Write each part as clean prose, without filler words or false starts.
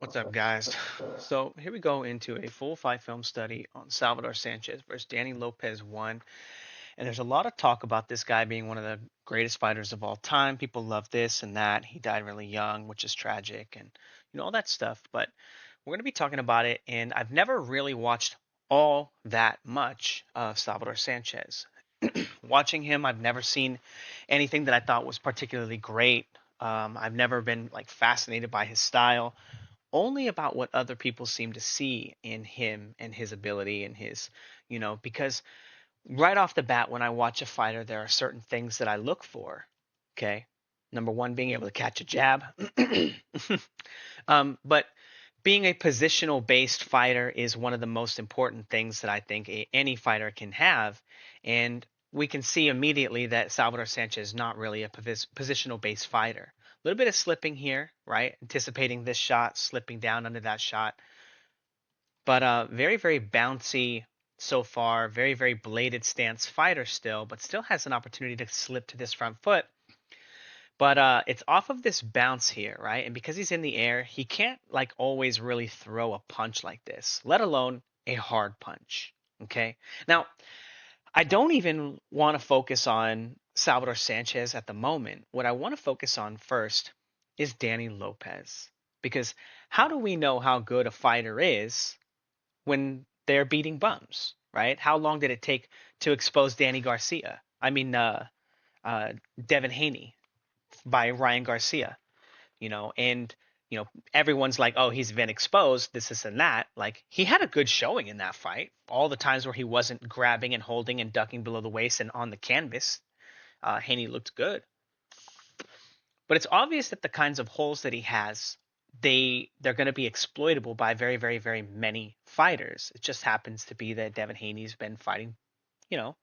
What's up, guys? So here we go into a full fight film study on Salvador Sanchez versus Danny Lopez 1. And there's a lot of talk about this guy being one of the greatest fighters of all time. People love this and that. He died really young, which is tragic, and all that stuff. But we're going to be talking about it, and I've never really watched all that much of Salvador Sanchez. Watching him, I've never seen anything that I thought was particularly great. I've never been like fascinated by his style, only about what other people seem to see in him and his ability and his, because right off the bat, when I watch a fighter, there are certain things that I look for. Okay. Number one, being able to catch a jab. But being a positional based fighter is one of the most important things that I think any fighter can have. And we can see immediately that Salvador Sanchez is not really a positional based fighter. A little bit of slipping here, right? Anticipating this shot, slipping down under that shot. But very, very bouncy so far, very, very bladed stance fighter still, but still has an opportunity to slip to this front foot. But it's off of this bounce here, right? And because he's in the air, he can't like always really throw a punch like this, let alone a hard punch. Okay. Now, I don't even want to focus on Salvador Sanchez at the moment. What I want to focus on first is Danny Lopez. Because how do we know how good a fighter is when they're beating bums, right? How long did it take to expose Danny Garcia? Devin Haney by Ryan Garcia, and everyone's like, oh, he's been exposed, this and that. Like, he had a good showing in that fight. All the times where he wasn't grabbing and holding and ducking below the waist and on the canvas, Haney looked good. But it's obvious that the kinds of holes that he has, they're going to be exploitable by very, very, very many fighters. It just happens to be that Devin Haney's been fighting, you know,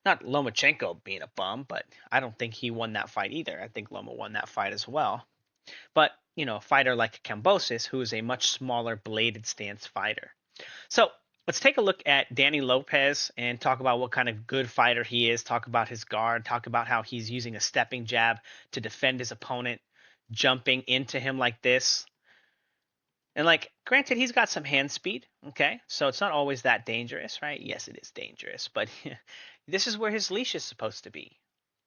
not Lomachenko being a bum, but I don't think he won that fight either. I think Loma won that fight as well. But, a fighter like Kambosos, who is a much smaller bladed stance fighter. So let's take a look at Danny Lopez and talk about what kind of good fighter he is, talk about his guard, talk about how he's using a stepping jab to defend his opponent, jumping into him like this. And like, granted, he's got some hand speed, okay? So it's not always that dangerous, right? Yes, it is dangerous, but this is where his leash is supposed to be.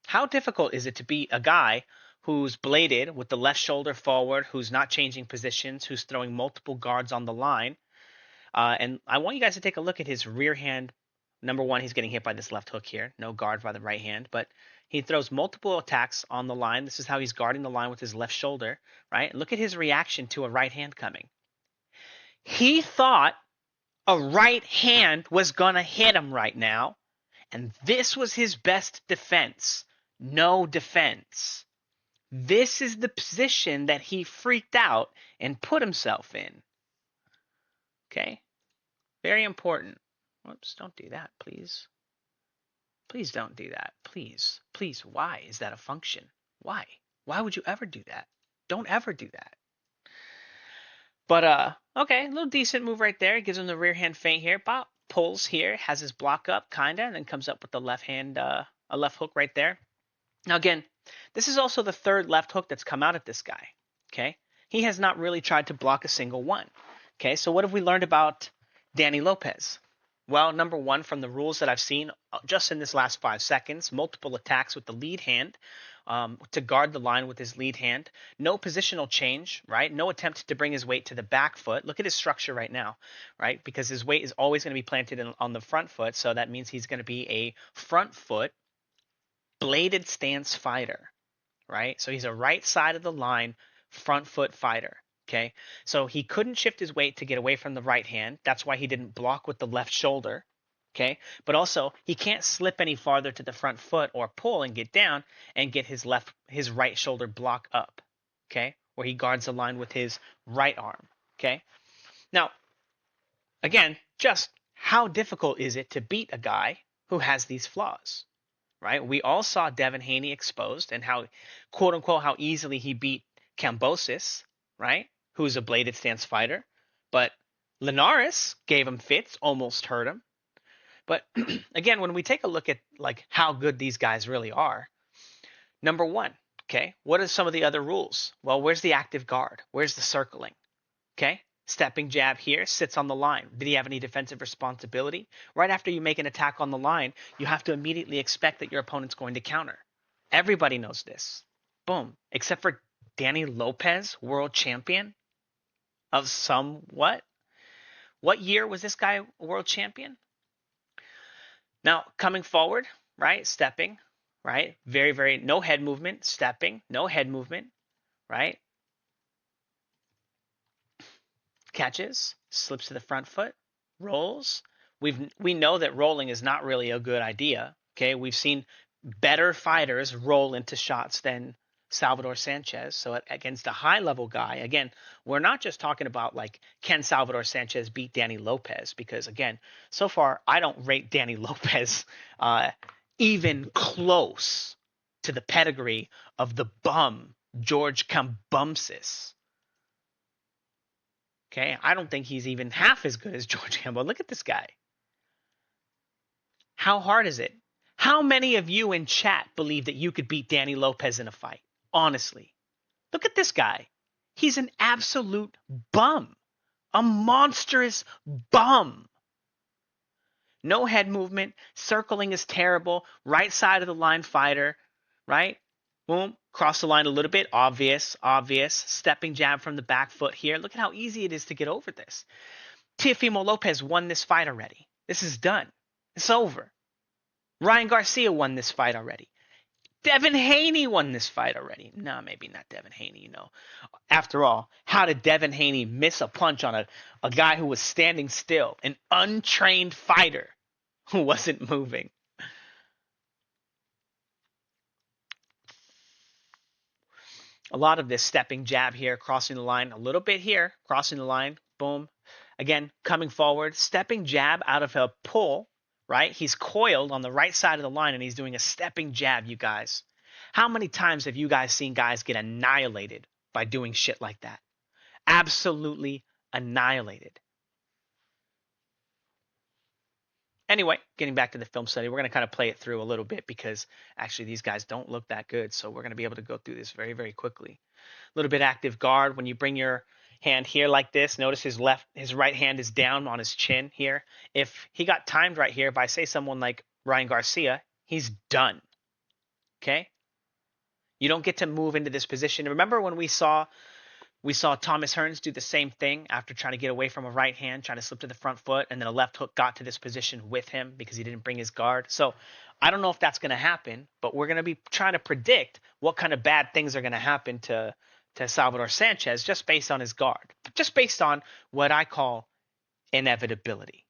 How difficult is it to be a guy who's bladed with the left shoulder forward, who's not changing positions, who's throwing multiple guards on the line? And I want you guys to take a look at his rear hand. Number one, he's getting hit by this left hook here. No guard by the right hand, but he throws multiple attacks on the line. This is how he's guarding the line with his left shoulder, right? And look at his reaction to a right hand coming. He thought a right hand was going to hit him right now, and this was his best defense. No defense. This is the position that he freaked out and put himself in. Okay? Very important. Whoops, don't do that, please. Please don't do that. Please. Please, why is that a function? Why? Why would you ever do that? Don't ever do that. But okay, a little decent move right there. Gives him the rear hand feint here. Pop, pulls here, has his block up kinda, and then comes up with the left hand a left hook right there. Now again, this is also the third left hook that's come out at this guy. Okay? He has not really tried to block a single one. Okay, so what have we learned about Danny Lopez? Well, number one, from the rules that I've seen just in this last 5 seconds, multiple attacks with the lead hand to guard the line with his lead hand. No positional change, right? No attempt to bring his weight to the back foot. Look at his structure right now, right? Because his weight is always going to be planted on the front foot, so that means he's going to be a front foot bladed stance fighter, right? So he's a right side of the line front foot fighter. Okay, so he couldn't shift his weight to get away from the right hand. That's why he didn't block with the left shoulder. Okay, but also he can't slip any farther to the front foot or pull and get down and get his right shoulder block up. Okay, where he guards the line with his right arm. Okay, now again, just how difficult is it to beat a guy who has these flaws? Right? We all saw Devin Haney exposed and how, quote unquote, how easily he beat Kambosos, right? Who's a bladed stance fighter. But Linares gave him fits, almost hurt him. But again, when we take a look at like how good these guys really are, number one, okay, what are some of the other rules? Well, where's the active guard? Where's the circling? Okay? Stepping jab here, sits on the line. Did he have any defensive responsibility? Right after you make an attack on the line, you have to immediately expect that your opponent's going to counter. Everybody knows this. Boom. Except for Danny Lopez, world champion of somewhat. What year was this guy world champion? Now, coming forward, right? Stepping, right? Very, very, no head movement. Stepping, no head movement, right? Catches, slips to the front foot, rolls. We know that rolling is not really a good idea. Okay, we've seen better fighters roll into shots than Salvador Sanchez. So against a high level guy, again, we're not just talking about like can Salvador Sanchez beat Danny Lopez, because again, so far I don't rate Danny Lopez even close to the pedigree of the bum George Kamboumsis. Okay, I don't think he's even half as good as George Campbell. Look at this guy. How hard is it? How many of you in chat believe that you could beat Danny Lopez in a fight? Honestly. Look at this guy. He's an absolute bum. A monstrous bum. No head movement. Circling is terrible. Right side of the line fighter. Right? Boom. Cross the line a little bit. Obvious. Obvious. Stepping jab from the back foot here. Look at how easy it is to get over this. Teofimo Lopez won this fight already. This is done. It's over. Ryan Garcia won this fight already. Devin Haney won this fight already. No, maybe not Devin Haney, you know. After all, how did Devin Haney miss a punch on a guy who was standing still, an untrained fighter who wasn't moving? A lot of this stepping jab here, crossing the line, a little bit here, crossing the line, boom. Again, coming forward, stepping jab out of a pull, right? He's coiled on the right side of the line and he's doing a stepping jab, you guys. How many times have you guys seen guys get annihilated by doing shit like that? Absolutely annihilated. Anyway, getting back to the film study, we're going to kind of play it through a little bit because actually these guys don't look that good. So we're going to be able to go through this very, very quickly. A little bit active guard. When you bring your hand here like this, notice his right hand is down on his chin here. If he got timed right here, if I say someone like Ryan Garcia, he's done. Okay? You don't get to move into this position. Remember when we saw Thomas Hearns do the same thing after trying to get away from a right hand, trying to slip to the front foot, and then a left hook got to this position with him because he didn't bring his guard. So I don't know if that's going to happen, but we're going to be trying to predict what kind of bad things are going to happen to Salvador Sanchez just based on his guard, just based on what I call inevitability.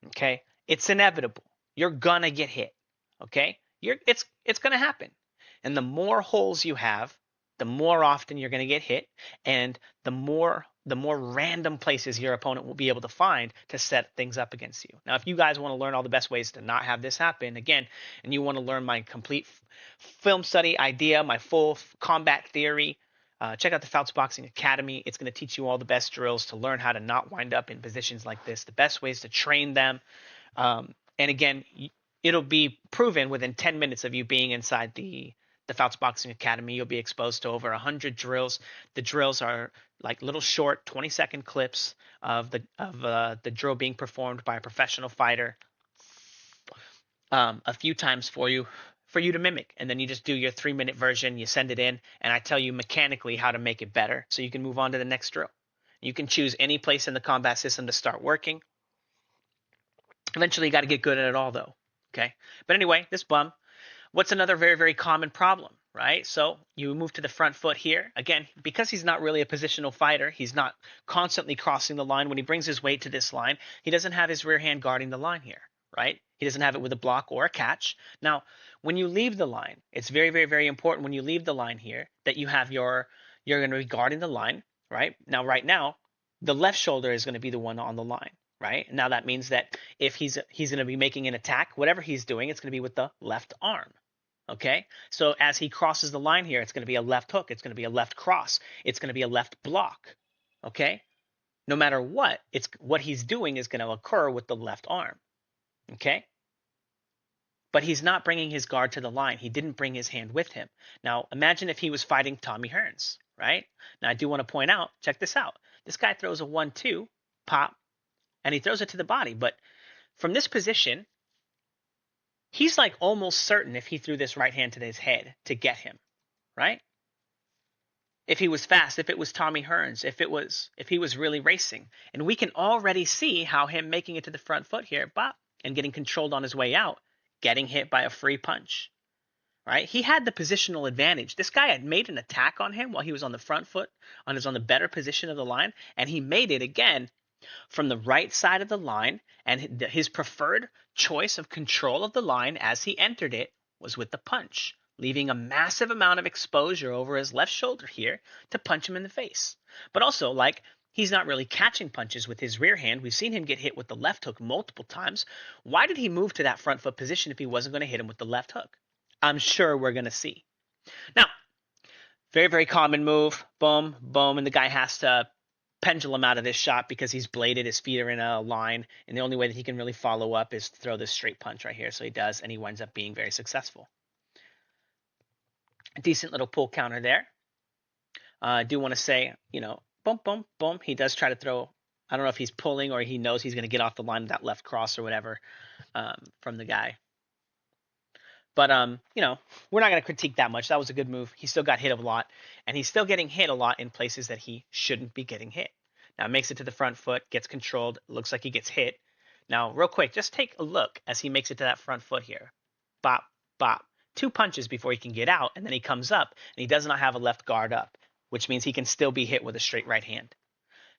Okay? It's inevitable. You're going to get hit. Okay? It's going to happen. And the more holes you have, the more often you're going to get hit, and the more random places your opponent will be able to find to set things up against you. Now, if you guys want to learn all the best ways to not have this happen, again, and you want to learn my complete film study idea, my full combat theory, check out the Fouts Boxing Academy. It's going to teach you all the best drills to learn how to not wind up in positions like this, the best ways to train them. And again, it'll be proven within 10 minutes of you being inside the Fouts Boxing Academy. You'll be exposed to over 100 drills. The drills are like little short 20-second clips of the drill being performed by a professional fighter a few times for you to mimic, and then you just do your 3-minute version. You send it in, and I tell you mechanically how to make it better, so you can move on to the next drill. You can choose any place in the combat system to start working. Eventually, you got to get good at it all, though. Okay, but anyway, this bum. What's another very, very common problem, right? So you move to the front foot here. Again, because he's not really a positional fighter, he's not constantly crossing the line. When he brings his weight to this line, he doesn't have his rear hand guarding the line here, right? He doesn't have it with a block or a catch. Now, when you leave the line, it's very, very, very important when you leave the line here that you have you're going to be guarding the line, right? Now, right now, the left shoulder is going to be the one on the line. Right? Now that means that if he's going to be making an attack, whatever he's doing, it's going to be with the left arm. Okay? So as he crosses the line here, it's going to be a left hook. It's going to be a left cross. It's going to be a left block. Okay? No matter what, what he's doing is going to occur with the left arm. Okay? But he's not bringing his guard to the line. He didn't bring his hand with him. Now, imagine if he was fighting Tommy Hearns, right? Now, I do want to point out, check this out. This guy throws a 1-2, pop, and he throws it to the body. But from this position, he's like almost certain if he threw this right hand to his head to get him, right? If he was fast, if it was Tommy Hearns, if he was really racing. And we can already see how him making it to the front foot here, bop, and getting controlled on his way out, getting hit by a free punch. Right? He had the positional advantage. This guy had made an attack on him while he was on the front foot, on the better position of the line, and he made it again from the right side of the line, and his preferred choice of control of the line as he entered it was with the punch, leaving a massive amount of exposure over his left shoulder here to punch him in the face. But also, like, he's not really catching punches with his rear hand. We've seen him get hit with the left hook multiple times. Why did he move to that front foot position if he wasn't going to hit him with the left hook? I'm sure we're going to see. Now, very, very common move. Boom, boom, and the guy has to pendulum out of this shot because he's bladed, his feet are in a line, and the only way that he can really follow up is to throw this straight punch right here. So he does, and he winds up being very successful. A decent little pull counter there. I do want to say, boom, boom, boom. He does try to throw. I don't know if he's pulling or he knows he's going to get off the line of that left cross or whatever from the guy. But, we're not going to critique that much. That was a good move. He still got hit a lot, and he's still getting hit a lot in places that he shouldn't be getting hit. Now, makes it to the front foot, gets controlled. Looks like he gets hit. Now, real quick, just take a look as he makes it to that front foot here. Bop, bop. 2 punches before he can get out, and then he comes up, and he does not have a left guard up, which means he can still be hit with a straight right hand.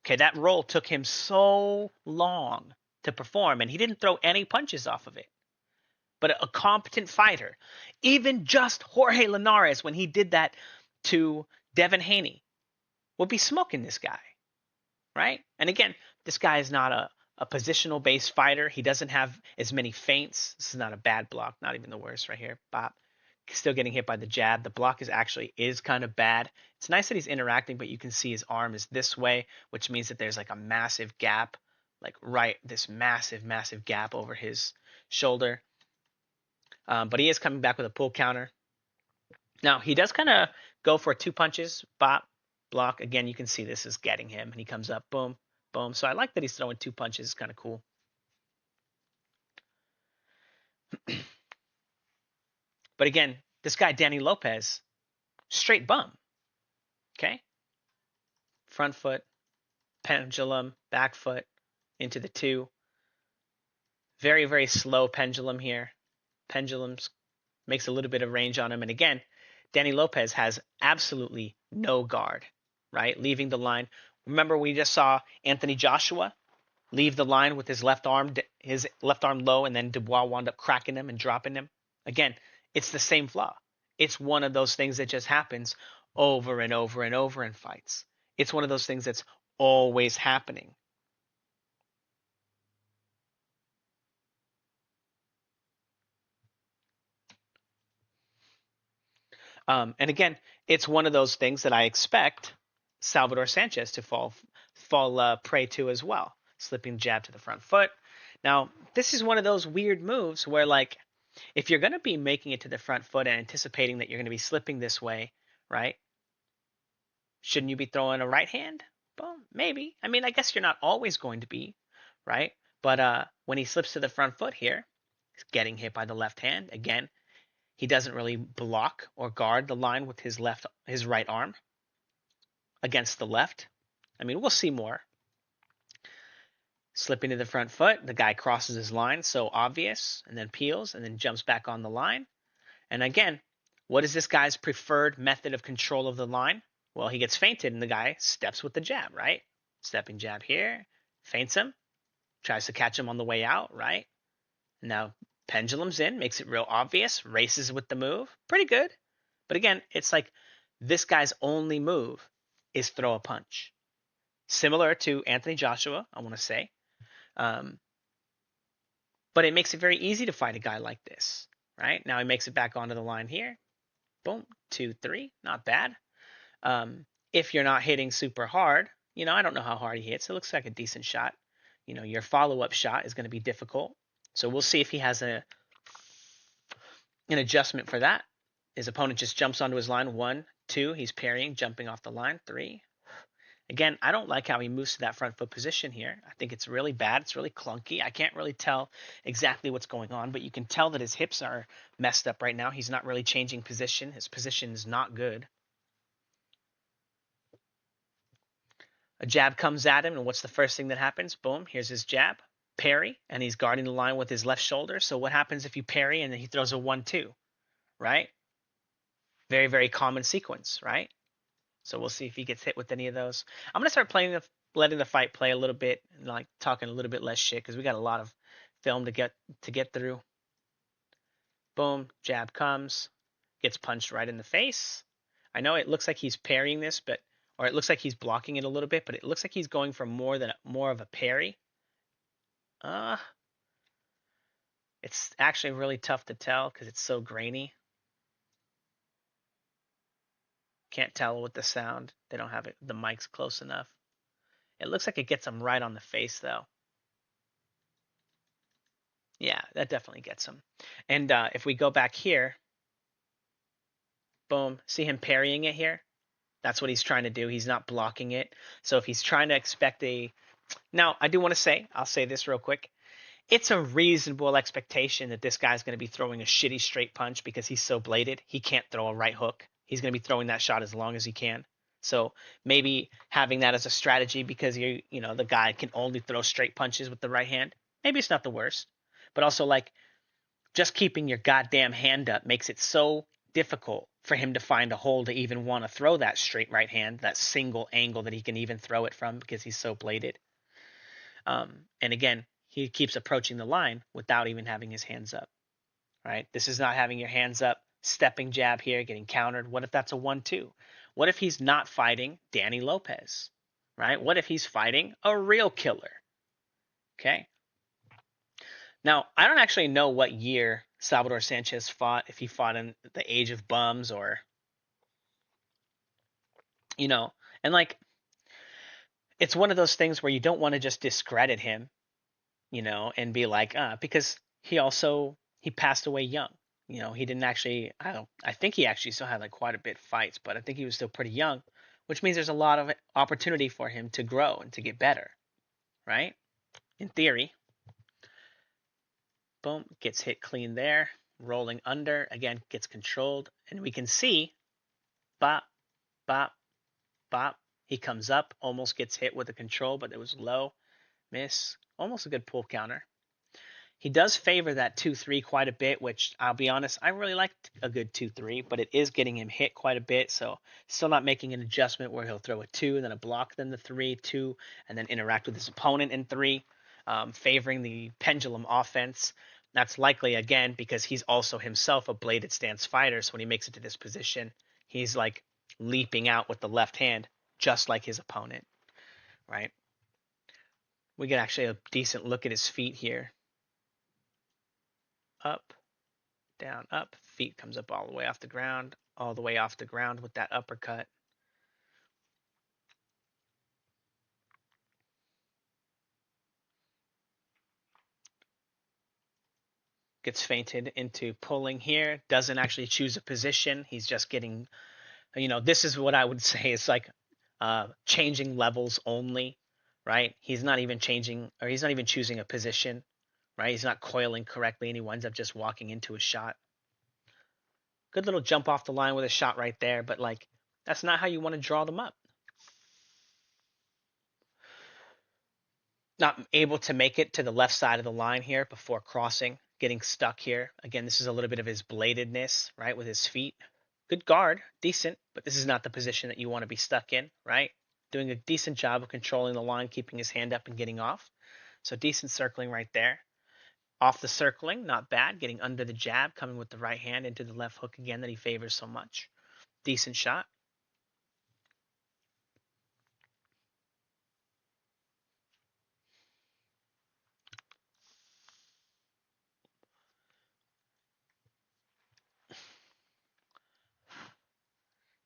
Okay, that roll took him so long to perform, and he didn't throw any punches off of it. But a competent fighter, even just Jorge Linares, when he did that to Devin Haney, would be smoking this guy, right? And again, this guy is not a positional-based fighter. He doesn't have as many feints. This is not a bad block, not even the worst right here. Bop. Still getting hit by the jab. The block is kind of bad. It's nice that he's interacting, but you can see his arm is this way, which means that there's like a massive gap, this massive, massive gap over his shoulder. But he is coming back with a pull counter. Now, he does kind of go for 2 punches, bop, block. Again, you can see this is getting him, and he comes up, boom, boom. So I like that he's throwing 2 punches. It's kind of cool. But again, this guy, Danny Lopez, straight bum. Okay? Front foot, pendulum, back foot, into the 2. Very, very slow pendulum here. Pendulums makes a little bit of range on him. And again, Danny Lopez has absolutely no guard, right? Leaving the line. Remember, we just saw Anthony Joshua leave the line with his left arm low, and then Dubois wound up cracking him and dropping him. Again, it's the same flaw. It's one of those things that just happens over and over and over in fights. It's one of those things that's always happening. And again, it's one of those things that I expect Salvador Sanchez to fall prey to as well. Slipping jab to the front foot. Now, this is one of those weird moves where, like, if you're going to be making it to the front foot and anticipating that you're going to be slipping this way, right? Shouldn't you be throwing a right hand? Well, maybe. I mean, I guess you're not always going to be, right? But when he slips to the front foot here, he's getting hit by the left hand. Again, he doesn't really block or guard the line with his right arm against the left. I mean, we'll see more. Slipping to the front foot, the guy crosses his line, so obvious, and then peels, and then jumps back on the line. And again, what is this guy's preferred method of control of the line? Well, he gets feinted, and the guy steps with the jab, right? Stepping jab here, feints him, tries to catch him on the way out, right? Now, pendulums in, makes it real obvious, races with the move. Pretty good. But again, it's like this guy's only move is throw a punch. Similar to Anthony Joshua, I want to say. But it makes it very easy to fight a guy like this, right? Now he makes it back onto the line here. Boom, 2, 3, not bad. If you're not hitting super hard, I don't know how hard he hits. It looks like a decent shot. Your follow-up shot is going to be difficult. So we'll see if he has an adjustment for that. His opponent just jumps onto his line. 1, 2, he's parrying, jumping off the line. 3. Again, I don't like how he moves to that front foot position here. I think it's really bad. It's really clunky. I can't really tell exactly what's going on, but you can tell that his hips are messed up right now. He's not really changing position. His position is not good. A jab comes at him, and what's the first thing that happens? Boom, here's his jab. Parry, and he's guarding the line with his left shoulder. So what happens if you parry and then he throws a 1-2, right? Very, very common sequence, right? So we'll see if he gets hit with any of those. I'm gonna start letting the fight play a little bit, and like talking a little bit less shit because we got a lot of film to get through. Boom, jab comes, gets punched right in the face. I know it looks like he's parrying this, or it looks like he's blocking it a little bit, but it looks like he's going for more of a parry. Uh, it's actually really tough to tell because it's so grainy. Can't tell with the sound. They don't have the mics close enough. It looks like it gets him right on the face though. Yeah, that definitely gets him. And if we go back here, boom, see him parrying it here? That's what he's trying to do. He's not blocking it. So if he's trying to expect a... Now, I do want to say, I'll say this real quick. It's a reasonable expectation that this guy's going to be throwing a shitty straight punch because he's so bladed. He can't throw a right hook. He's going to be throwing that shot as long as he can. So maybe having that as a strategy because the guy can only throw straight punches with the right hand. Maybe it's not the worst. But also like just keeping your goddamn hand up makes it so difficult for him to find a hole to even want to throw that straight right hand, that single angle that he can even throw it from because he's so bladed. And again, he keeps approaching the line without even having his hands up, right? This is not having your hands up, stepping jab here, getting countered. What if that's a 1-2? What if he's not fighting Danny Lopez, right? What if he's fighting a real killer? Okay. Now, I don't actually know what year Salvador Sanchez fought, if he fought in the age of bums or, and like, it's one of those things where you don't want to just discredit him, and be like, because he passed away young. He didn't actually, I think he actually still had like quite a bit of fights, but I think he was still pretty young, which means there's a lot of opportunity for him to grow and to get better, right? In theory. Boom, gets hit clean there, rolling under, again, gets controlled, and we can see, bop, bop, bop, he comes up, almost gets hit with the control, but it was low, miss, almost a good pull counter. He does favor that 2-3 quite a bit, which I'll be honest, I really like a good 2-3, but it is getting him hit quite a bit, so still not making an adjustment where he'll throw a 2, then a block, then the 3, 2, and then interact with his opponent in 3, favoring the pendulum offense. That's likely, again, because he's also himself a bladed stance fighter, so when he makes it to this position, he's like leaping out with the left hand, just like his opponent, right? We get actually a decent look at his feet here. Up, down, up. Feet comes up all the way off the ground, all the way off the ground with that uppercut. Gets feinted into pulling here. Doesn't actually choose a position. He's just getting, this is what I would say is like changing levels only, right? He's not even choosing a position, right? He's not coiling correctly and he winds up just walking into a shot. Good little jump off the line with a shot right there, but like that's not how you want to draw them up. Not able to make it to the left side of the line here before crossing, getting stuck here. Again, this is a little bit of his bladedness, right, with his feet. Good guard, decent, but this is not the position that you want to be stuck in, right? Doing a decent job of controlling the line, keeping his hand up and getting off. So decent circling right there. Off the circling, not bad. Getting under the jab, coming with the right hand into the left hook again that he favors so much. Decent shot.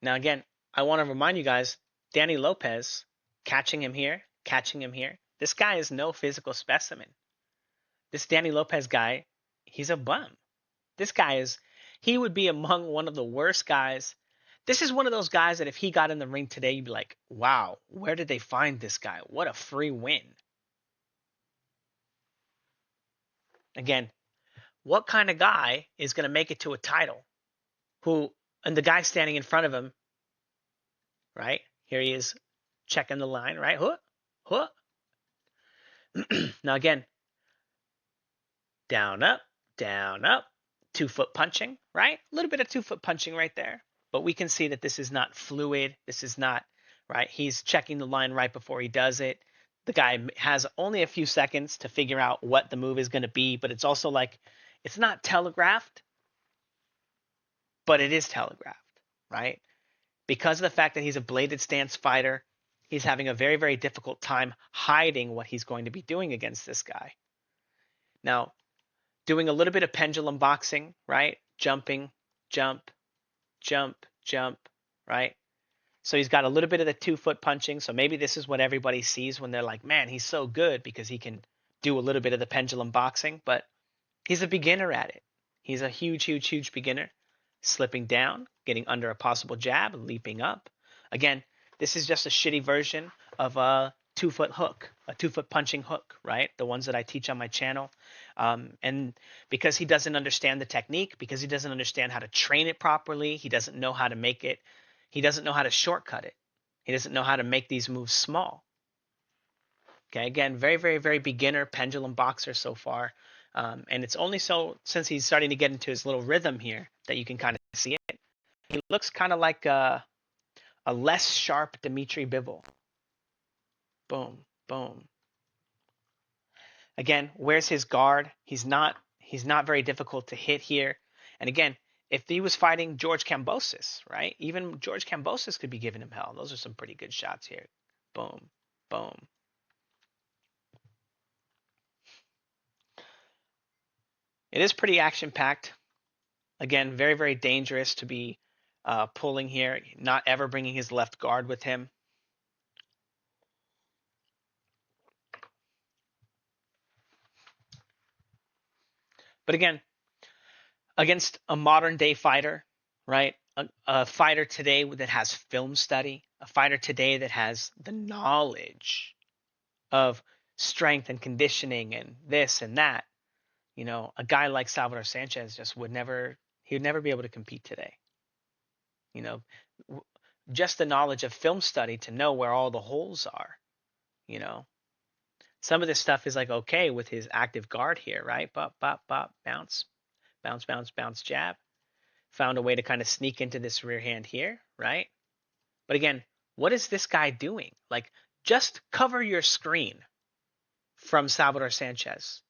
Now, again, I want to remind you guys, Danny Lopez, catching him here, catching him here. This guy is no physical specimen. This Danny Lopez guy, he's a bum. This guy he would be among one of the worst guys This is one of those guys that if he got in the ring today, you'd be like, wow, where did they find this guy? What a free win. Again, what kind of guy is going to make it to a title? Who, and the guy standing in front of him, right? Here he is checking the line, right? Huh, huh. Now, again, down, up, 2-foot punching, right? A little bit of 2-foot punching right there. But we can see that this is not fluid. This is not, right? He's checking the line right before he does it. The guy has only a few seconds to figure out what the move is going to be, but it's also like, it's not telegraphed, but it is telegraphed, right? Because of the fact that he's a bladed stance fighter, he's having a very, very difficult time hiding what he's going to be doing against this guy. Now, doing a little bit of pendulum boxing, right? Jumping, jump, jump, jump, right? So he's got a little bit of the 2-foot punching. So maybe this is what everybody sees when they're like, man, he's so good because he can do a little bit of the pendulum boxing, but he's a beginner at it. He's a huge, huge, huge beginner. Slipping down, getting under a possible jab, leaping up. Again, this is just a shitty version of a 2-foot hook, a 2-foot punching hook, right? The ones that I teach on my channel. And because he doesn't understand the technique, because he doesn't understand how to train it properly, he doesn't know how to make it, he doesn't know how to shortcut it. He doesn't know how to make these moves small. Okay, again, very, very, very beginner pendulum boxer so far. And it's only so since he's starting to get into his little rhythm here that you can kind of see it. He looks kind of like a less sharp Dmitry Bivol. Boom, boom. Again, where's his guard? He's not very difficult to hit here. And again, if he was fighting George Kambosos, right? Even George Kambosos could be giving him hell. Those are some pretty good shots here. Boom, boom. It is pretty action-packed. Again, very, very dangerous to be pulling here, not ever bringing his left guard with him. But again, against a modern day fighter, right? A fighter today that has film study, a fighter today that has the knowledge of strength and conditioning and this and that, you know, a guy like Salvador Sanchez just would never be able to compete today. You know, just the knowledge of film study to know where all the holes are, you know. Some of this stuff is like okay with his active guard here, right? Bop, bop, bop, bounce, bounce, bounce, bounce, jab. Found a way to kind of sneak into this rear hand here, right? But again, what is this guy doing? Like, just cover your screen from Salvador Sanchez.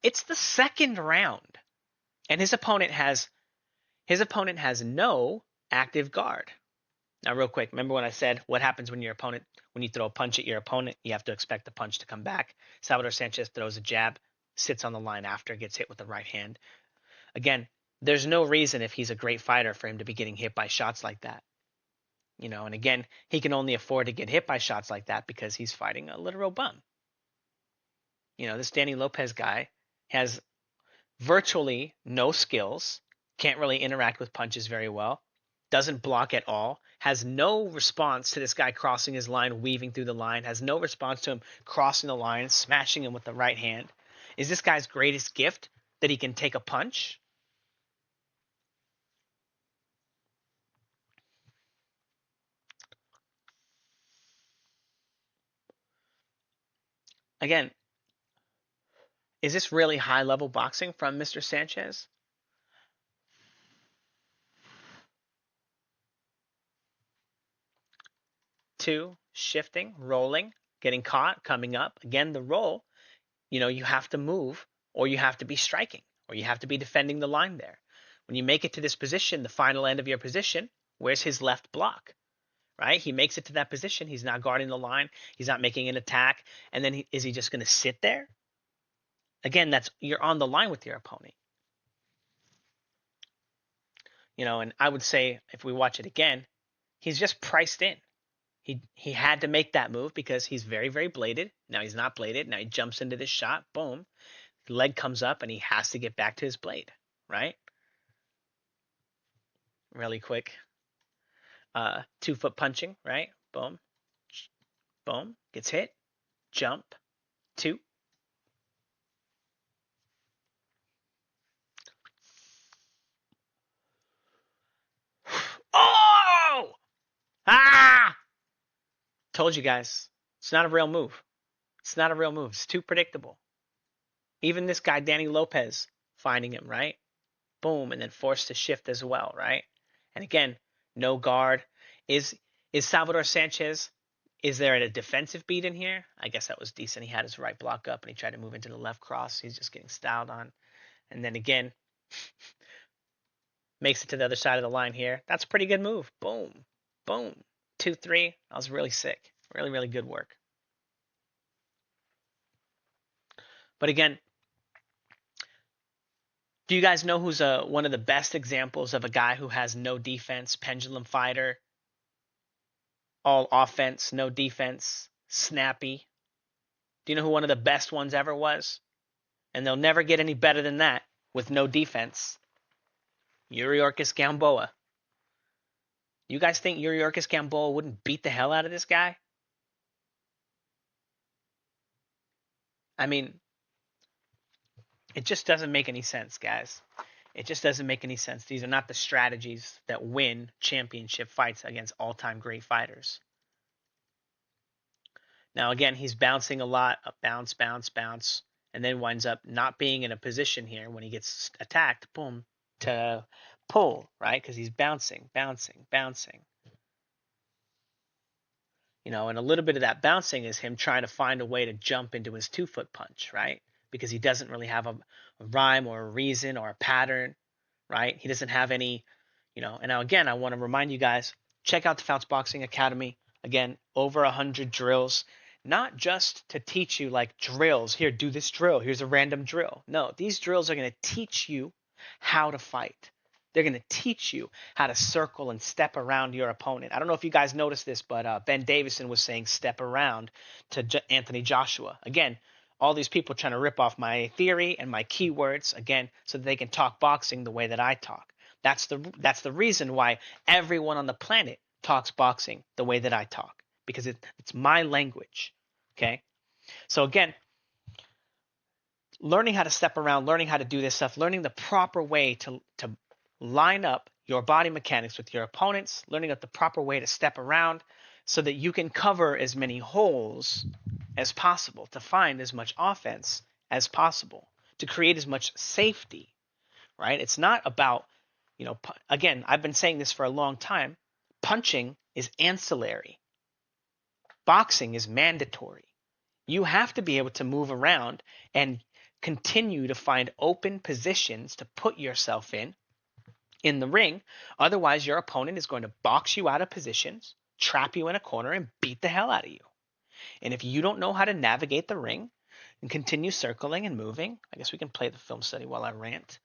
It's the second round, and his opponent has no active guard. Now, real quick, remember when I said what happens when you throw a punch at your opponent, you have to expect the punch to come back. Salvador Sanchez throws a jab, sits on the line after, gets hit with the right hand. Again, there's no reason if he's a great fighter for him to be getting hit by shots like that. You know, and again, he can only afford to get hit by shots like that because he's fighting a literal bum. You know, this Danny Lopez guy has virtually no skills, can't really interact with punches very well, doesn't block at all, has no response to this guy crossing his line, weaving through the line, has no response to him crossing the line, smashing him with the right hand. Is this guy's greatest gift that he can take a punch? Again, is this really high level boxing from Mr. Sanchez? Two, shifting, rolling, getting caught, coming up. Again, the roll, you know, you have to move or you have to be striking or you have to be defending the line there. When you make it to this position, the final end of your position, where's his left block? Right? He makes it to that position. He's not guarding the line. He's not making an attack. And then is he just going to sit there? Again, you're on the line with your opponent. You know, and I would say if we watch it again, he's just priced in. He had to make that move because he's very, very bladed. Now he's not bladed. Now he jumps into this shot. Boom. Leg comes up and he has to get back to his blade. Right? really quick. 2-foot punching, right? Boom, boom, gets hit, jump, 2. Oh! Ah! Told you guys. It's not a real move. It's not a real move. It's too predictable. Even this guy, Danny Lopez, finding him, right? Boom, and then forced to shift as well, right? And again, no guard. Is Salvador Sanchez, is there a defensive beat in here? I guess that was decent. He had his right block up and he tried to move into the left cross. He's just getting styled on. And then again, makes it to the other side of the line here. That's a pretty good move. Boom. Boom. 2-3. That was really sick. Really, really good work. But again, do you guys know who's one of the best examples of a guy who has no defense, pendulum fighter, all offense, no defense, snappy? Do you know who one of the best ones ever was? And they'll never get any better than that with no defense. Yuriorkis Gamboa. You guys think Yuriorkis Gamboa wouldn't beat the hell out of this guy? I mean, it just doesn't make any sense, guys. It just doesn't make any sense. These are not the strategies that win championship fights against all-time great fighters. Now, again, he's bouncing a lot, bounce, bounce, bounce, and then winds up not being in a position here when he gets attacked, boom, to pull, right? Because he's bouncing, bouncing, bouncing. You know, and a little bit of that bouncing is him trying to find a way to jump into his 2-foot punch, right? Because he doesn't really have a rhyme or a reason or a pattern, right? He doesn't have any, you know. And now again, I want to remind you guys, check out the Fouts Boxing Academy. Again, over 100 drills, not just to teach you like drills. Here, do this drill. Here's a random drill. No, these drills are going to teach you how to fight. They're going to teach you how to circle and step around your opponent. I don't know if you guys noticed this, but Ben Davison was saying step around to Anthony Joshua. Again, all these people trying to rip off my theory and my keywords, again, so that they can talk boxing the way that I talk. That's the reason why everyone on the planet talks boxing the way that I talk, because it's my language, okay? So again, learning how to step around, learning how to do this stuff, learning the proper way to line up your body mechanics with your opponents, learning the proper way to step around so that you can cover as many holes as possible, to find as much offense as possible, to create as much safety, right? It's not about, you know, again, I've been saying this for a long time. Punching is ancillary. Boxing is mandatory. You have to be able to move around and continue to find open positions to put yourself in the ring. Otherwise, your opponent is going to box you out of positions, trap you in a corner, and beat the hell out of you. And if you don't know how to navigate the ring and continue circling and moving, I guess we can play the film study while I rant,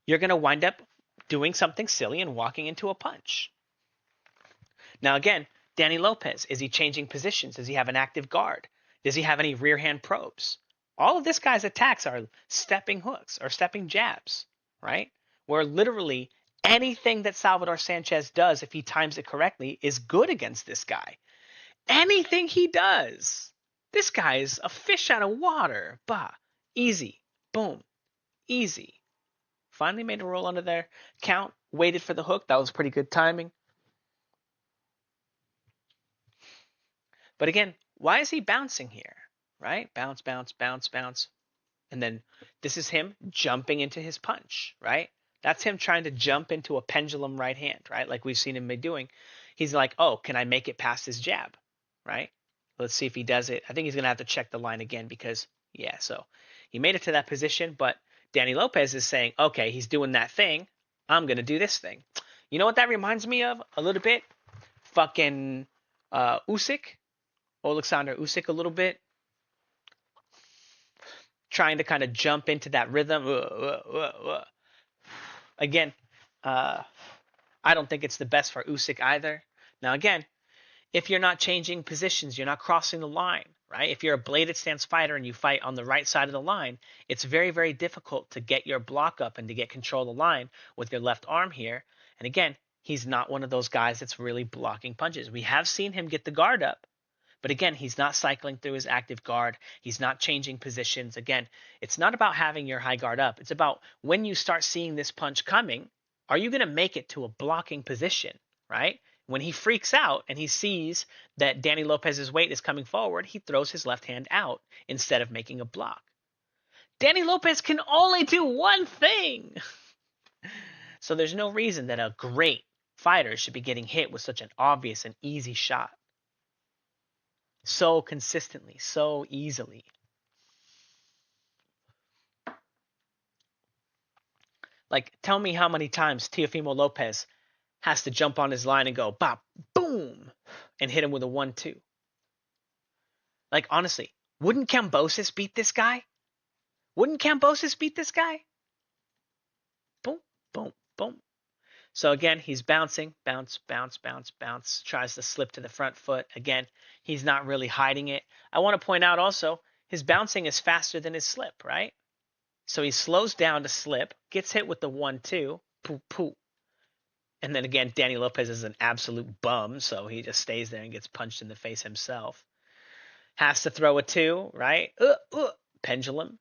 you're going to wind up doing something silly and walking into a punch. Now, again, Danny Lopez, is he changing positions? Does he have an active guard? Does he have any rear hand probes? All of this guy's attacks are stepping hooks or stepping jabs, right? Where literally anything that Salvador Sanchez does, if he times it correctly, is good against this guy. Anything he does. This guy is a fish out of water. Bah. Easy. Boom. Easy. Finally made a roll under there. Count. Waited for the hook. That was pretty good timing. But again, why is he bouncing here? Right? Bounce, bounce, bounce, bounce. And then this is him jumping into his punch, right? That's him trying to jump into a pendulum right hand, right? Like we've seen him be doing. He's like, oh, can I make it past his jab, right? Let's see if he does it. I think he's going to have to check the line again because, yeah, so he made it to that position, but Danny Lopez is saying, okay, he's doing that thing. I'm going to do this thing. You know what that reminds me of a little bit? Fucking Usyk, Alexander Usyk a little bit. Trying to kind of jump into that rhythm. Again, I don't think it's the best for Usyk either. Now, again, if you're not changing positions, you're not crossing the line, right? If you're a bladed stance fighter and you fight on the right side of the line, it's very, very difficult to get your block up and to get control of the line with your left arm here And again, he's not one of those guys that's really blocking punches. We have seen him get the guard up, but again, he's not cycling through his active guard. He's not changing positions. Again, it's not about having your high guard up. It's about when you start seeing this punch coming, are you going to make it to a blocking position, right? When he freaks out and he sees that Danny Lopez's weight is coming forward, he throws his left hand out instead of making a block. Danny Lopez can only do one thing. So there's no reason that a great fighter should be getting hit with such an obvious and easy shot. So consistently, so easily. Like, tell me how many times Teofimo Lopez has to jump on his line and go, bop, boom, and hit him with a 1-2. Like, honestly, wouldn't Kambosos beat this guy? Wouldn't Kambosos beat this guy? Boom, boom, boom. So again, he's bouncing, bounce, bounce, bounce, bounce, tries to slip to the front foot. Again, he's not really hiding it. I want to point out also, his bouncing is faster than his slip, right? So he slows down to slip, gets hit with the 1-2, poo, poo. And then again, Danny Lopez is an absolute bum, so he just stays there and gets punched in the face himself. Has to throw a 2, right? Pendulum.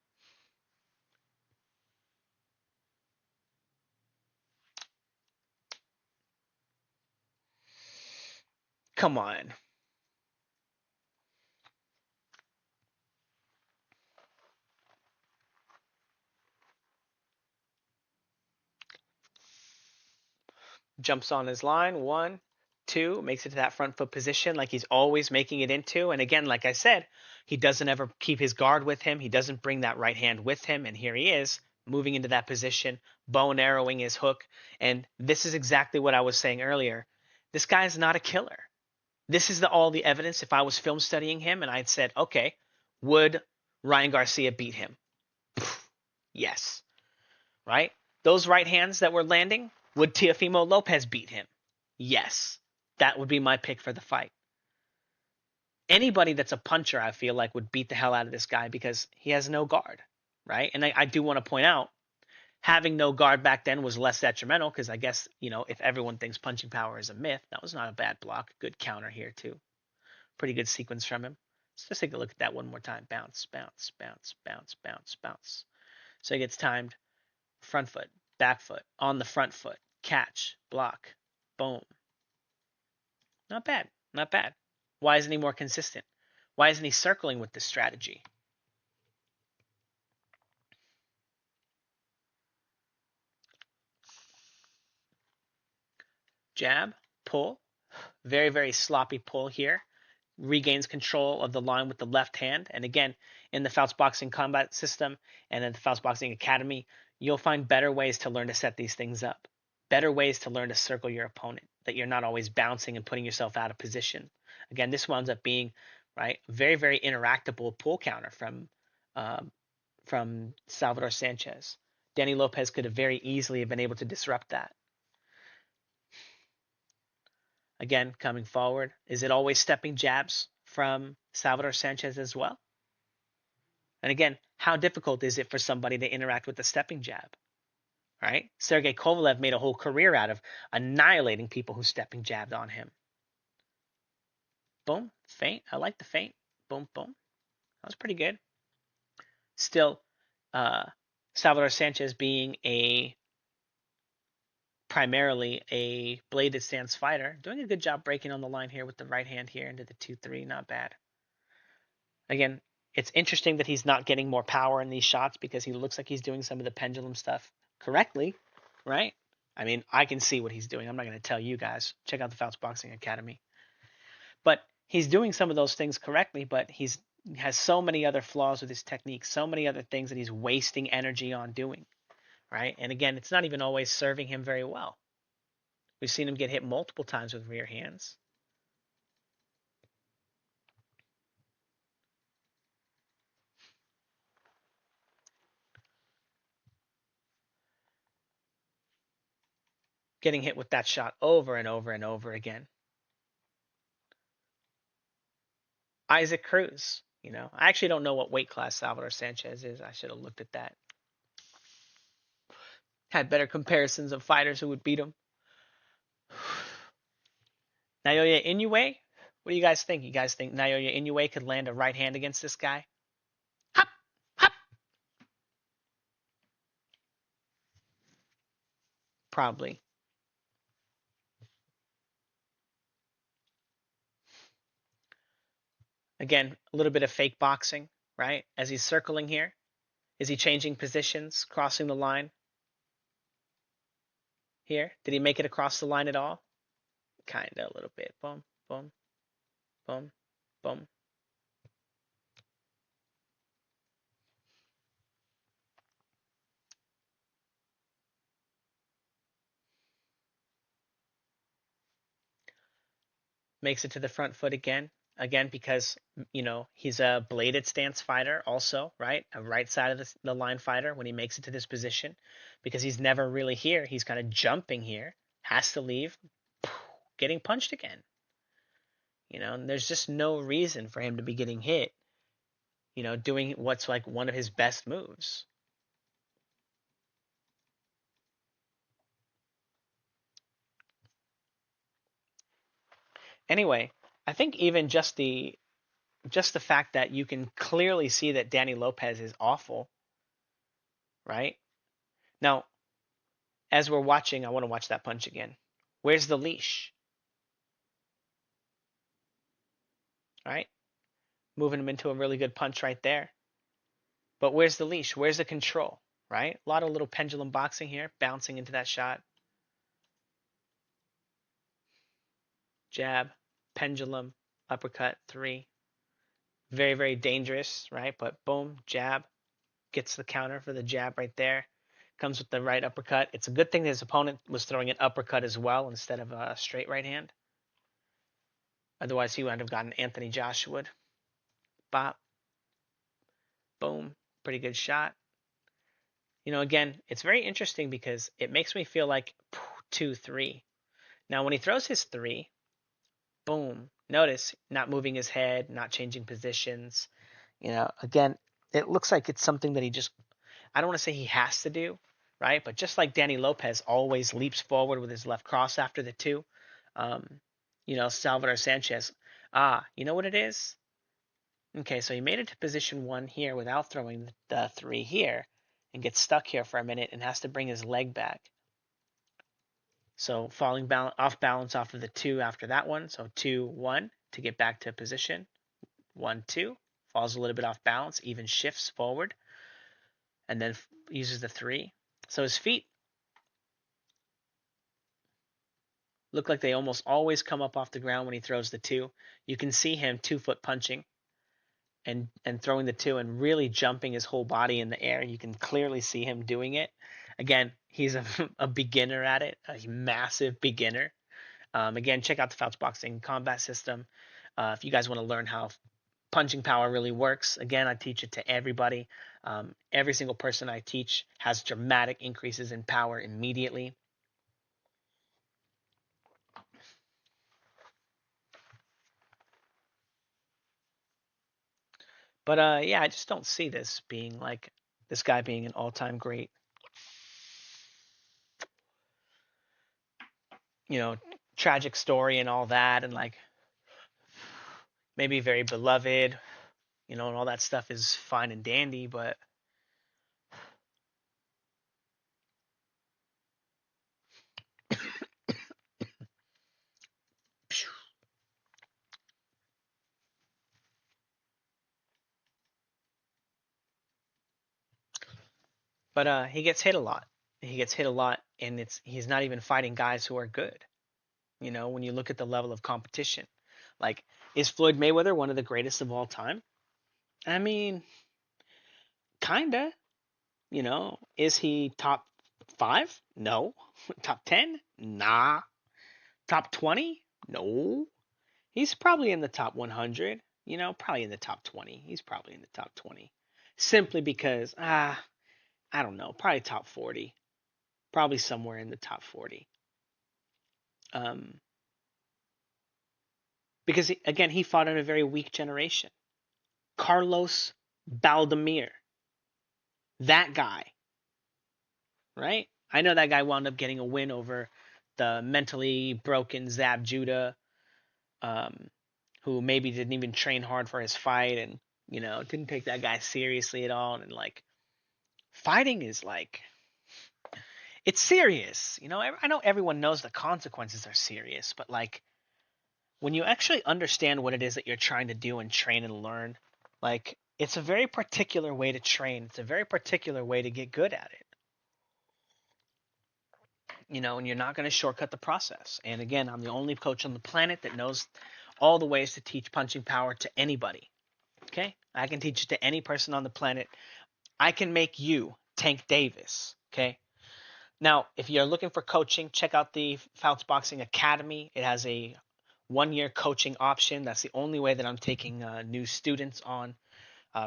Come on. Jumps on his line, 1, 2, makes it to that front foot position like he's always making it into. And again, like I said, he doesn't ever keep his guard with him. He doesn't bring that right hand with him. And here he is, moving into that position, bow and arrowing his hook. And this is exactly what I was saying earlier. This guy is not a killer. This is all the evidence. If I was film studying him and I'd said, okay, would Ryan Garcia beat him? Yes. Right? Those right hands that were landing, would Teofimo Lopez beat him? Yes. That would be my pick for the fight. Anybody that's a puncher, I feel like, would beat the hell out of this guy because he has no guard, right? And I do want to point out, having no guard back then was less detrimental because I guess, if everyone thinks punching power is a myth, that was not a bad block. Good counter here, too. Pretty good sequence from him. Let's just take a look at that one more time. Bounce, bounce, bounce, bounce, bounce, bounce. So he gets timed. Front foot, back foot, on the front foot, catch, block, boom. Not bad, not bad. Why isn't he more consistent? Why isn't he circling with this strategy? Jab, pull, very, very sloppy pull here. Regains control of the line with the left hand. And again, in the Fouts Boxing Combat System and in the Fouts Boxing Academy, you'll find better ways to learn to set these things up. Better ways to learn to circle your opponent, that you're not always bouncing and putting yourself out of position. Again, this winds up being, right, very, very interactable pull counter from Salvador Sanchez. Danny Lopez could have very easily have been able to disrupt that. Again, coming forward, is it always stepping jabs from Salvador Sanchez as well? And again, how difficult is it for somebody to interact with the stepping jab? Right? Sergey Kovalev made a whole career out of annihilating people who stepping jabbed on him. Boom, feint. I like the feint. Boom, boom. That was pretty good. Still, Salvador Sanchez being primarily a bladed stance fighter, doing a good job breaking on the line here with the right hand here into the 2-3. Not bad. Again, it's interesting that he's not getting more power in these shots because he looks like he's doing some of the pendulum stuff correctly, right? I mean, I can see what he's doing. I'm not going to tell you guys. Check out the Fouts Boxing Academy. But he's doing some of those things correctly, but he has so many other flaws with his technique, so many other things that he's wasting energy on doing, right? And again, it's not even always serving him very well. We've seen him get hit multiple times with rear hands. Getting hit with that shot over and over and over again. Isaac Cruz, I actually don't know what weight class Salvador Sanchez is. I should have looked at that. Had better comparisons of fighters who would beat him. Naoya Inoue? What do you guys think? You guys think Naoya Inoue could land a right hand against this guy? Hop, hop. Probably. Again, a little bit of fake boxing, right? As he's circling here. Is he changing positions, crossing the line here? Did he make it across the line at all? Kinda, a little bit. Boom, boom, boom, boom. Makes it to the front foot again. Again, because, he's a bladed stance fighter also, right? A right side of the line fighter when he makes it to this position. Because he's never really here. He's kind of jumping here. Has to leave. Getting punched again. And there's just no reason for him to be getting hit, doing what's like one of his best moves. Anyway, I think even just the fact that you can clearly see that Danny Lopez is awful, right? Now, as we're watching, I want to watch that punch again. Where's the leash? Right? Moving him into a really good punch right there. But where's the leash? Where's the control? Right? A lot of little pendulum boxing here, bouncing into that shot. Jab, pendulum, uppercut, 3. Very, very dangerous, right? But boom, jab. Gets the counter for the jab right there. Comes with the right uppercut. It's a good thing his opponent was throwing an uppercut as well instead of a straight right hand. Otherwise, he would have gotten Anthony Joshua. Bop. Boom. Pretty good shot. Again, it's very interesting because it makes me feel like 2-3. Now, when he throws his 3, boom. Notice not moving his head, not changing positions. Again, it looks like it's something that he just, I don't want to say he has to do, right? But just like Danny Lopez always leaps forward with his left cross after the 2, Salvador Sanchez, you know what it is? Okay, so he made it to position 1 here without throwing the 3 here and gets stuck here for a minute and has to bring his leg back. So falling off balance after the 2 after that one. So 2-1 to get back to position. 1-2. Falls a little bit off balance, even shifts forward, and then uses the 3. So his feet look like they almost always come up off the ground when he throws the 2. You can see him 2-foot punching and throwing the 2 and really jumping his whole body in the air. You can clearly see him doing it. Again, he's a beginner at it, a massive beginner. Again, check out the Fouts Boxing Combat System. If you guys want to learn how punching power really works, again, I teach it to everybody. Every single person I teach has dramatic increases in power immediately. But yeah, I just don't see this being like this guy being an all-time great, tragic story and all that, and like maybe very beloved, and all that stuff is fine and dandy, but he gets hit a lot. He gets hit a lot, and he's not even fighting guys who are good. When you look at the level of competition, like, is Floyd Mayweather one of the greatest of all time? I mean, kinda. Is he top 5? No. Top 10? Nah. Top 20? No. He's probably in the top 100. Probably in the top 20. He's probably in the top 20. Simply because, I don't know, probably top 40. Probably somewhere in the top 40. Um, because, again, he fought in a very weak generation. Carlos Baldemir. That guy, right? I know that guy wound up getting a win over the mentally broken Zab Judah, um, who maybe didn't even train hard for his fight and, didn't take that guy seriously at all. And like, fighting is like, it's serious. I know everyone knows the consequences are serious, but like, when you actually understand what it is that you're trying to do and train and learn, like, it's a very particular way to train. It's a very particular way to get good at it. And you're not going to shortcut the process. And again, I'm the only coach on the planet that knows all the ways to teach punching power to anybody. Okay? I can teach it to any person on the planet. I can make you Tank Davis. Okay? Now, if you're looking for coaching, check out the Fouts Boxing Academy. It has a 1-year coaching option. That's the only way that I'm taking new students on.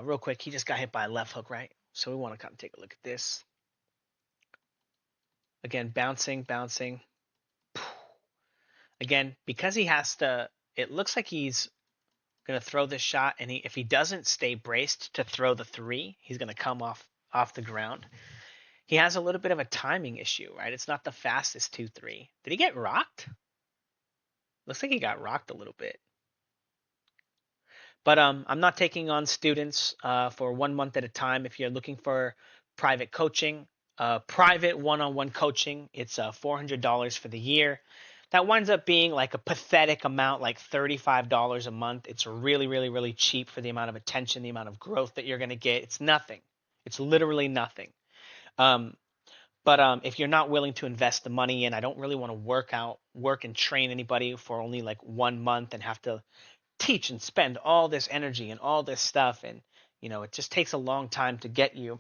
Real quick, he just got hit by a left hook, right? So we want to kind of take a look at this. Again, bouncing, bouncing. Again, because he has to, it looks like he's going to throw this shot, and if he doesn't stay braced to throw the 3, he's going to come off the ground. He has a little bit of a timing issue, right? It's not the fastest 2-3. Did he get rocked? Looks like he got rocked a little bit. But I'm not taking on students for 1 month at a time. If you're looking for private coaching, private one-on-one coaching, it's $400 for the year. That winds up being like a pathetic amount, like $35 a month. It's really, really, really cheap for the amount of attention, the amount of growth that you're going to get. It's nothing. It's literally nothing. But if you're not willing to invest the money in, I don't really want to work and train anybody for only like 1 month and have to teach and spend all this energy and all this stuff. And, it just takes a long time to get you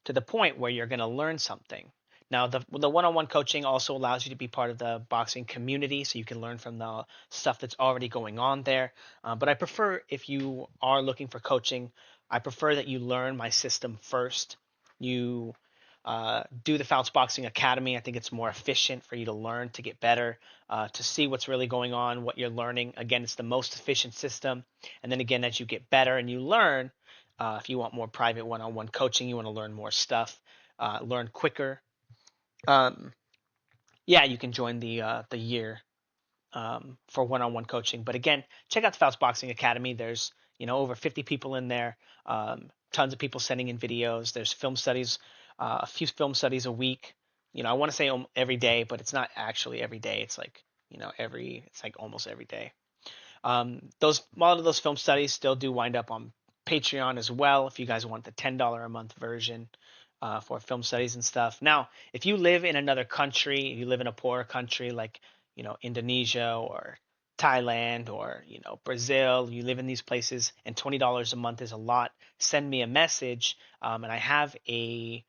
to the point where you're going to learn something. Now, the one-on-one coaching also allows you to be part of the boxing community, so you can learn from the stuff that's already going on there. But I prefer, if you are looking for coaching, I prefer that you learn my system first. You do the Fouts Boxing Academy. I think it's more efficient for you to learn, to get better, to see what's really going on, what you're learning. Again, it's the most efficient system. And then again, as you get better and you learn, if you want more private one-on-one coaching, you want to learn more stuff, learn quicker. Yeah, you can join the year for one-on-one coaching. But again, check out the Fouts Boxing Academy. There's over 50 people in there, tons of people sending in videos. There's film studies, a few film studies a week. I want to say every day, but it's not actually every day. It's like it's like almost every day. A lot of those film studies still do wind up on Patreon as well. If you guys want the $10 a month version for film studies and stuff. Now, if you live in another country, if you live in a poorer country like Indonesia or Thailand or Brazil, you live in these places, and $20 a month is a lot. Send me a message, and I have an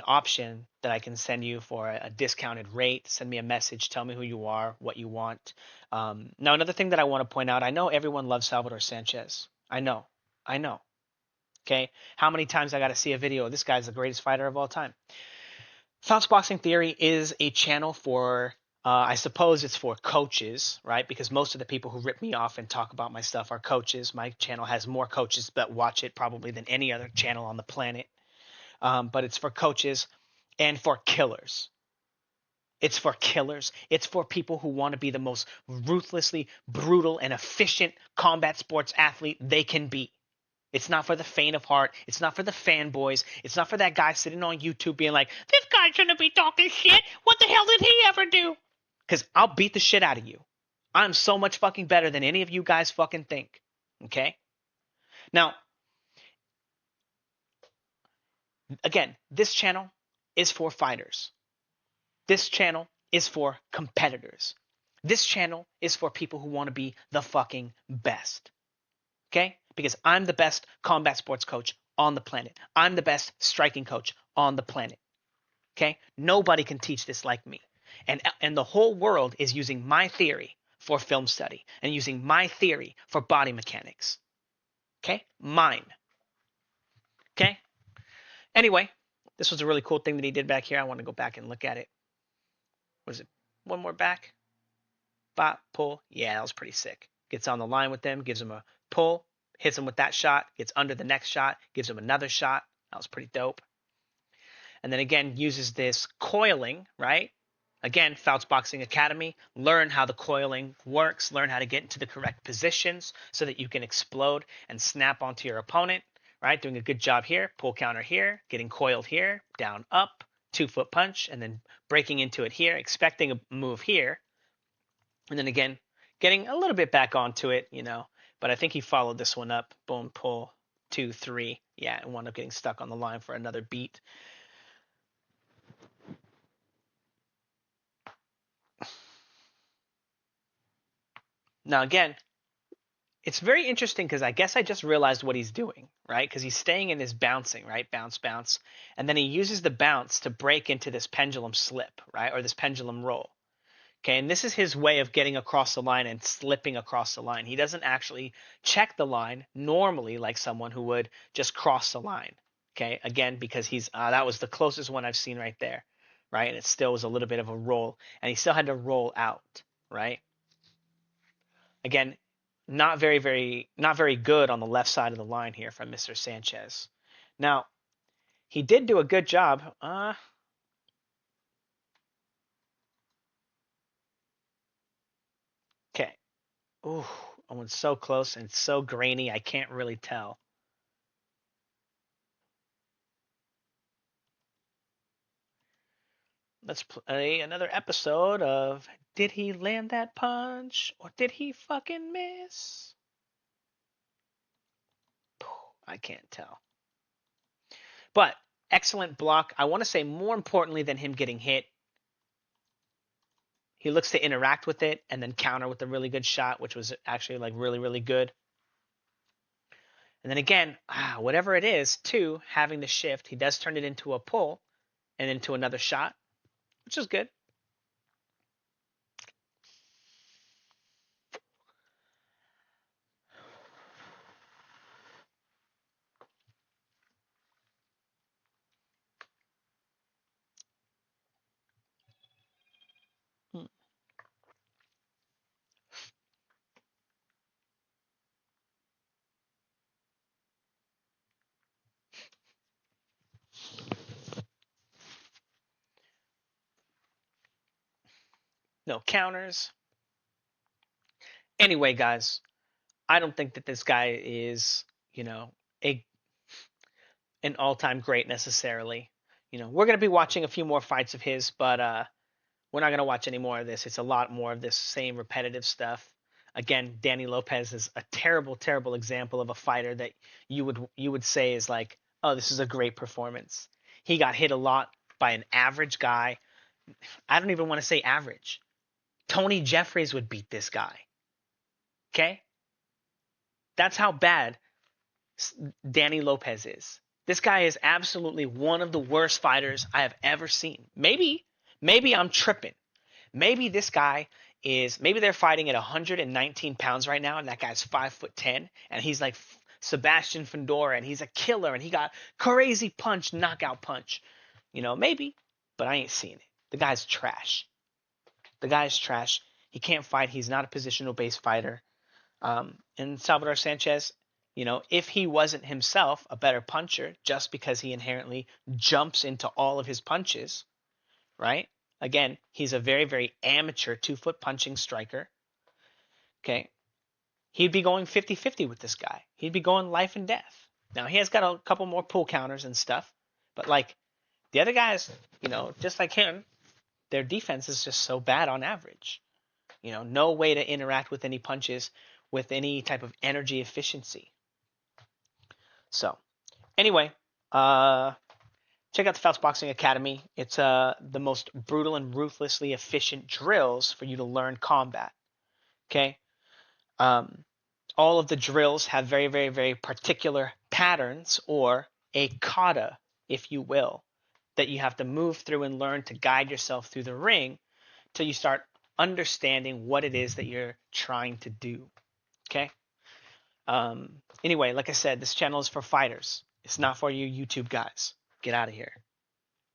option that I can send you for a discounted rate. Send me a message. Tell me who you are, what you want. Now, another thing that I want to point out, I know everyone loves Salvador Sanchez. I know. Okay? How many times I got to see a video? This guy's the greatest fighter of all time. Fouts Boxing Theory is a channel for, I suppose it's for coaches, right? Because most of the people who rip me off and talk about my stuff are coaches. My channel has more coaches that watch it probably than any other channel on the planet. But it's for coaches and for killers. It's for killers. It's for people who want to be the most ruthlessly brutal and efficient combat sports athlete they can be. It's not for the faint of heart. It's not for the fanboys. It's not for that guy sitting on YouTube being like, this guy shouldn't be talking shit. What the hell did he ever do? Because I'll beat the shit out of you. I'm so much fucking better than any of you guys fucking think. Okay? Now, again, this channel is for fighters. This channel is for competitors. This channel is for people who want to be the fucking best. Okay? Because I'm the best combat sports coach on the planet. I'm the best striking coach on the planet. Okay? Nobody can teach this like me. And the whole world is using my theory for film study and using my theory for body mechanics. Okay? Mine. Okay? Anyway, this was a really cool thing that he did back here. I want to go back and look at it. Was it one more back? Bop, pull. Yeah, that was pretty sick. Gets on the line with them, gives him a pull, hits him with that shot, gets under the next shot, gives him another shot. That was pretty dope. And then again, uses this coiling, right? Again, Fouts Boxing Academy, learn how the coiling works, learn how to get into the correct positions so that you can explode and snap onto your opponent, right? Doing a good job here, pull counter here, getting coiled here, down, up, 2-foot punch, and then breaking into it here, expecting a move here, and then again, getting a little bit back onto it, but I think he followed this one up, boom, pull, 2, 3, yeah, and wound up getting stuck on the line for another beat. Now again, it's very interesting because I guess I just realized what he's doing, right? Because he's staying in this bouncing, right? Bounce, bounce. And then he uses the bounce to break into this pendulum slip, right? Or this pendulum roll. Okay, and this is his way of getting across the line and slipping across the line. He doesn't actually check the line normally like someone who would just cross the line. Okay, again, because that was the closest one I've seen right there, right? And it still was a little bit of a roll, and he still had to roll out, right? Again, not very good on the left side of the line here from Mr. Sanchez. Now, he did do a good job. Okay. Ooh, I went so close and it's so grainy, I can't really tell. Let's play another episode of Did he land that punch or did he fucking miss? I can't tell. But excellent block. I want to say more importantly than him getting hit, he looks to interact with it and then counter with a really good shot, which was actually like really, really good. And then again, whatever it is, too, having the shift, he does turn it into a pull and into another shot, which is good. No counters. Anyway, guys, I don't think that this guy is, a an all-time great necessarily. We're going to be watching a few more fights of his, but we're not going to watch any more of this. It's a lot more of this same repetitive stuff. Again, Danny Lopez is a terrible, terrible example of a fighter that you would say is like, oh, this is a great performance. He got hit a lot by an average guy. I don't even want to say average. Tony Jeffries would beat this guy. Okay? That's how bad Danny Lopez is. This guy is absolutely one of the worst fighters I have ever seen. Maybe I'm tripping. Maybe this guy maybe they're fighting at 119 pounds right now, and that guy's 5'10", and he's like Sebastian Fundora, and he's a killer, and he got crazy punch, knockout punch. Maybe, but I ain't seeing it. The guy's trash. The guy's trash. He can't fight. He's not a positional based fighter. And Salvador Sanchez, if he wasn't himself a better puncher just because he inherently jumps into all of his punches, right? Again, he's a very, very amateur 2-foot punching striker. Okay. He'd be going 50-50 with this guy. He'd be going life and death. Now, he has got a couple more pull counters and stuff, but like the other guys, just like him, their defense is just so bad on average. No way to interact with any punches with any type of energy efficiency. So, anyway, check out the Fouts Boxing Academy. It's the most brutal and ruthlessly efficient drills for you to learn combat. Okay? All of the drills have very, very, very particular patterns or a kata, if you will, that you have to move through and learn to guide yourself through the ring till you start understanding what it is that you're trying to do. Okay? Anyway, like I said, this channel is for fighters. It's not for you YouTube guys. Get out of here.